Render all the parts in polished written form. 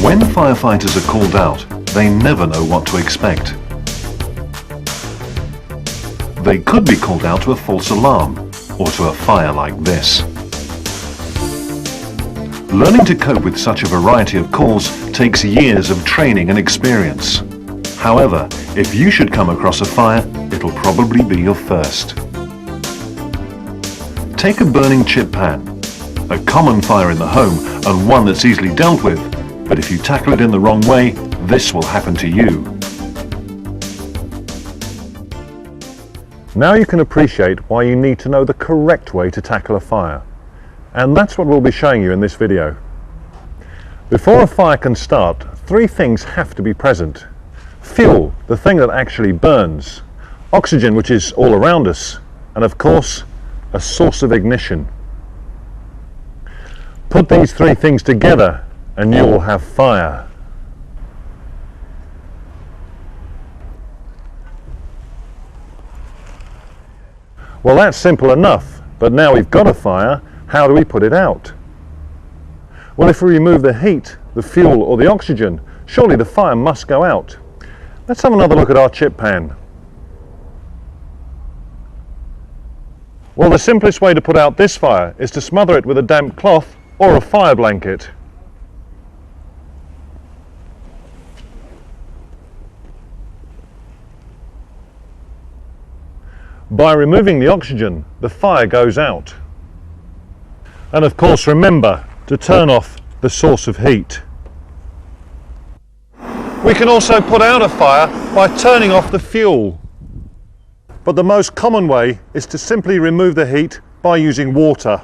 When firefighters are called out, they never know what to expect. They could be called out to a false alarm or to a fire like this. Learning to cope with such a variety of calls takes years of training and experience. However, if you should come across a fire, it'll probably be your first. Take a burning chip pan, a common fire in the home and one that's easily dealt with, but if you tackle it in the wrong way, this will happen to you. Now you can appreciate why you need to know the correct way to tackle a fire. And that's what we'll be showing you in this video. Before a fire can start, three things have to be present. Fuel, the thing that actually burns. Oxygen, which is all around us. And of course, a source of ignition. Put these three things together and you will have fire. Well, that's simple enough, but now we've got a fire, how do we put it out? Well, if we remove the heat, the fuel or the oxygen, surely the fire must go out. Let's have another look at our chip pan. Well, the simplest way to put out this fire is to smother it with a damp cloth or a fire blanket. By removing the oxygen, the fire goes out. And of course, remember to turn off the source of heat. We can also put out a fire by turning off the fuel. But the most common way is to simply remove the heat by using water.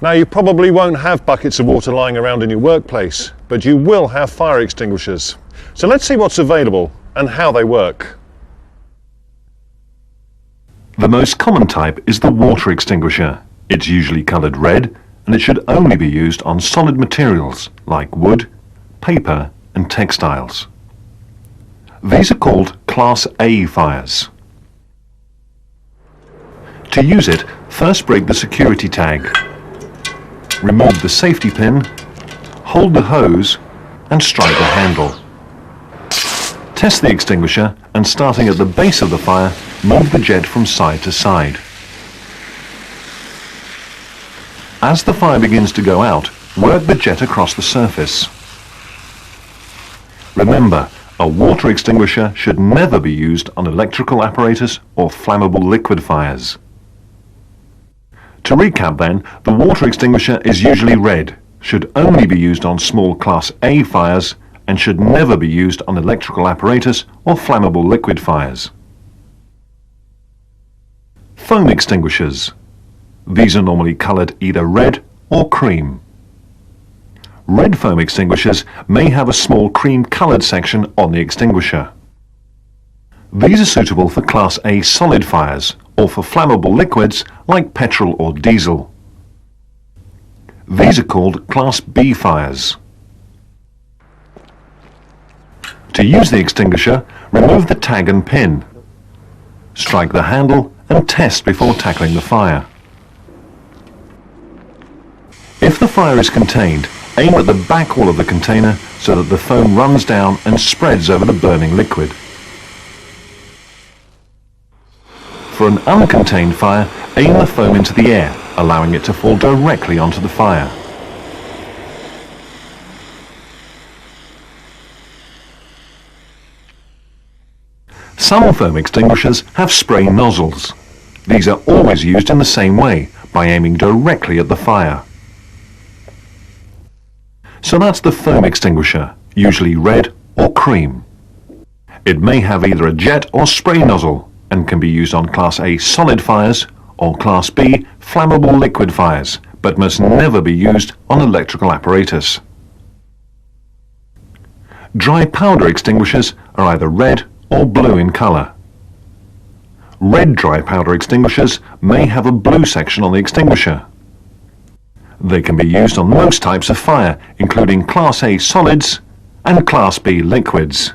Now, you probably won't have buckets of water lying around in your workplace, but you will have fire extinguishers. So let's see what's available and how they work. The most common type is the water extinguisher. It's usually coloured red and it should only be used on solid materials like wood, paper and textiles. These are called Class A fires. To use it, first break the security tag. Remove the safety pin, hold the hose and strike the handle. Test the extinguisher and starting at the base of the fire, move the jet from side to side. As the fire begins to go out, work the jet across the surface. Remember, a water extinguisher should never be used on electrical apparatus or flammable liquid fires. To recap then, the water extinguisher is usually red, should only be used on small Class A fires, and should never be used on electrical apparatus or flammable liquid fires. Foam extinguishers. These are normally coloured either red or cream. Red foam extinguishers may have a small cream-coloured section on the extinguisher. These are suitable for Class A solid fires or for flammable liquids like petrol or diesel. These are called Class B fires. To use the extinguisher, remove the tag and pin. Strike the handle and test before tackling the fire. If the fire is contained, aim at the back wall of the container so that the foam runs down and spreads over the burning liquid. For an uncontained fire, aim the foam into the air, allowing it to fall directly onto the fire. Some foam extinguishers have spray nozzles. These are always used in the same way, by aiming directly at the fire. So that's the foam extinguisher, usually red or cream. It may have either a jet or spray nozzle, and can be used on Class A solid fires or Class B flammable liquid fires, but must never be used on electrical apparatus. Dry powder extinguishers are either red or blue in colour. Red dry powder extinguishers may have a blue section on the extinguisher. They can be used on most types of fire, including Class A solids and Class B liquids.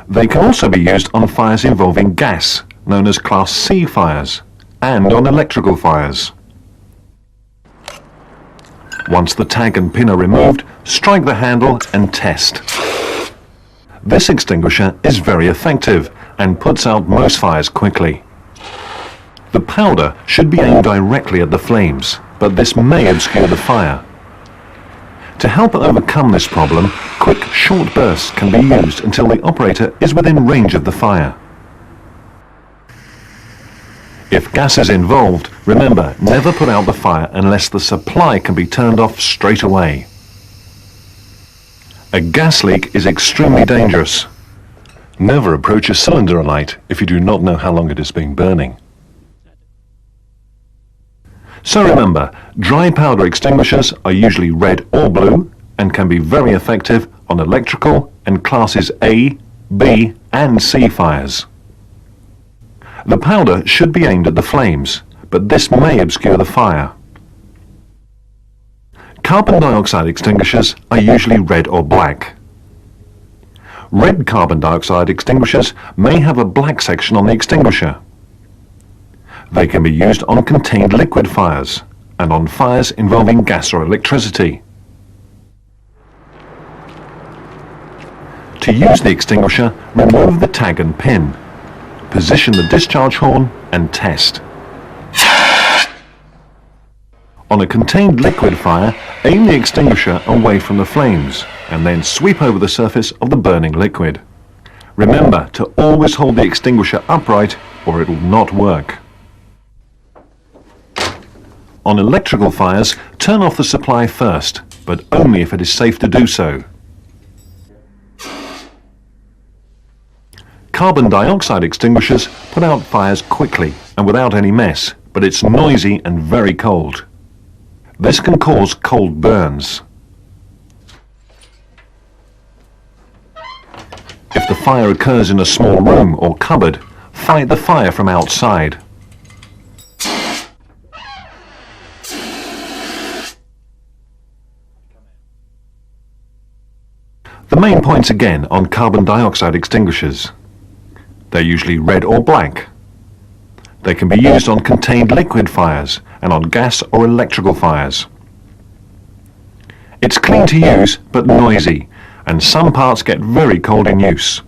They can also be used on fires involving gas, known as Class C fires, and on electrical fires. Once the tag and pin are removed, strike the handle and test. This extinguisher is very effective and puts out most fires quickly. The powder should be aimed directly at the flames, but this may obscure the fire. To help overcome this problem, quick short bursts can be used until the operator is within range of the fire. If gas is involved, remember, never put out the fire unless the supply can be turned off straight away. A gas leak is extremely dangerous. Never approach a cylinder alight if you do not know how long it has been burning. So remember, dry powder extinguishers are usually red or blue and can be very effective on electrical and classes A, B and C fires. The powder should be aimed at the flames, but this may obscure the fire. Carbon dioxide extinguishers are usually red or black. Red carbon dioxide extinguishers may have a black section on the extinguisher. They can be used on contained liquid fires and on fires involving gas or electricity. To use the extinguisher, remove the tag and pin. Position the discharge horn and test. On a contained liquid fire, aim the extinguisher away from the flames and then sweep over the surface of the burning liquid. Remember to always hold the extinguisher upright or it will not work. On electrical fires, turn off the supply first, but only if it is safe to do so. Carbon dioxide extinguishers put out fires quickly and without any mess, but it's noisy and very cold. This can cause cold burns. If the fire occurs in a small room or cupboard, fight the fire from outside. The main points again on carbon dioxide extinguishers. They're usually red or black. They can be used on contained liquid fires and on gas or electrical fires. It's clean to use but noisy, and some parts get very cold in use.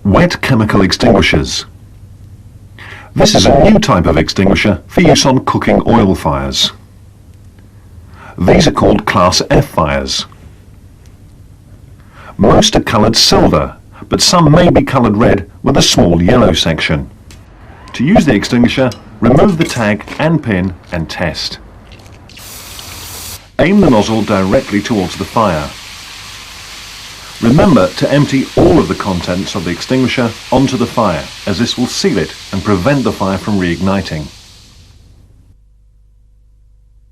Wet chemical extinguishers. This is a new type of extinguisher for use on cooking oil fires. These are called Class F fires. Most are coloured silver, but some may be coloured red with a small yellow section. To use the extinguisher, remove the tag and pin and test. Aim the nozzle directly towards the fire. Remember to empty all of the contents of the extinguisher onto the fire, as this will seal it and prevent the fire from reigniting.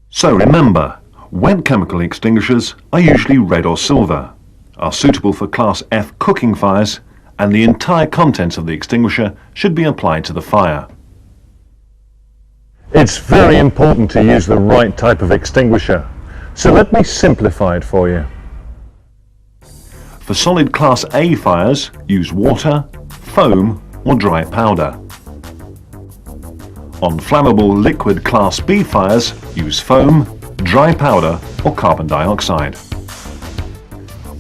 So remember, wet chemical extinguishers are usually red or silver, are suitable for Class F cooking fires, and the entire contents of the extinguisher should be applied to the fire. It's very important to use the right type of extinguisher, so let me simplify it for you. For solid Class A fires, use water, foam or dry powder. On flammable liquid Class B fires, use foam, dry powder or carbon dioxide.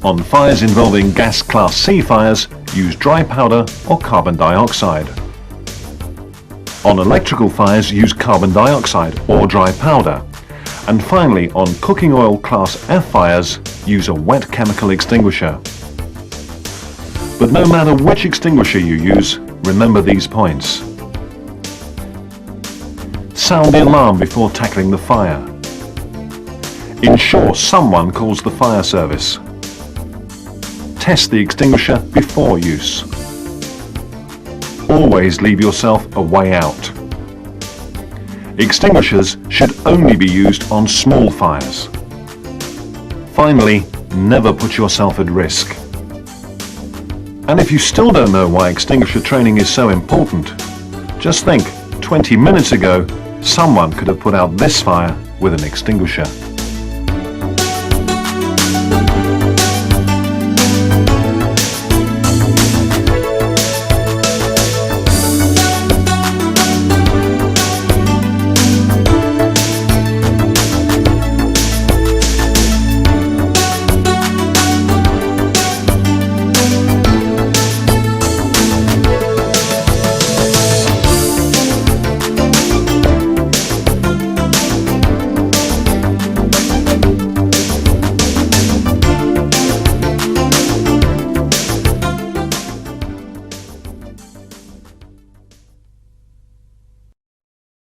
On fires involving gas Class C fires, use dry powder or carbon dioxide. On electrical fires, use carbon dioxide or dry powder. And finally, on cooking oil Class F fires, use a wet chemical extinguisher. But no matter which extinguisher you use, remember these points. Sound the alarm before tackling the fire. Ensure someone calls the fire service. Test the extinguisher before use. Always leave yourself a way out. Extinguishers should only be used on small fires. Finally, never put yourself at risk. And if you still don't know why extinguisher training is so important, just think, 20 minutes ago, someone could have put out this fire with an extinguisher.